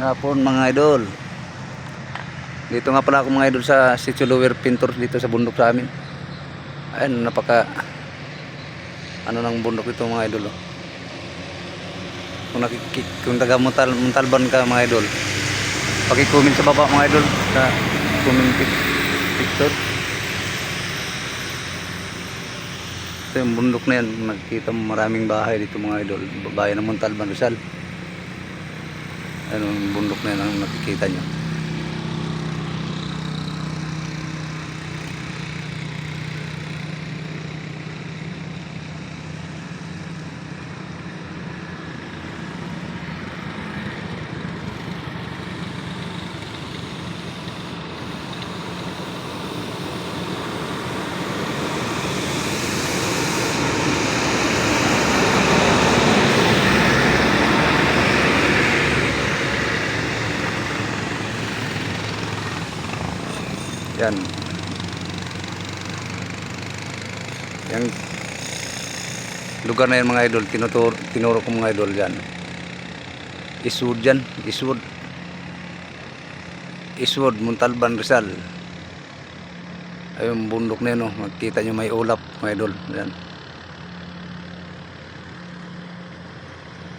Hapon mga idol. Dito nga pala ako mga idol sa Sitio Lower Pintor dito sa bundok sa amin. Ayun, napaka ano ng bundok ito mga idol. Kung taga Montalban ka mga idol, paki-comment sa baba mga idol sa comment picture. Ito yung bundok na yan, nakikita mo maraming bahay dito mga idol, bayan ng Montalban, Rizal. Ano yung bundok na yan ang nakikita nyo. Yan. Yang lugar na yan mga idol, tinuro ko mga idol dyan. Eastwood dyan, Eastwood, Montalban, Rizal. Ayun, bundok na yun, makikita nyo may ulap mga idol. Yan.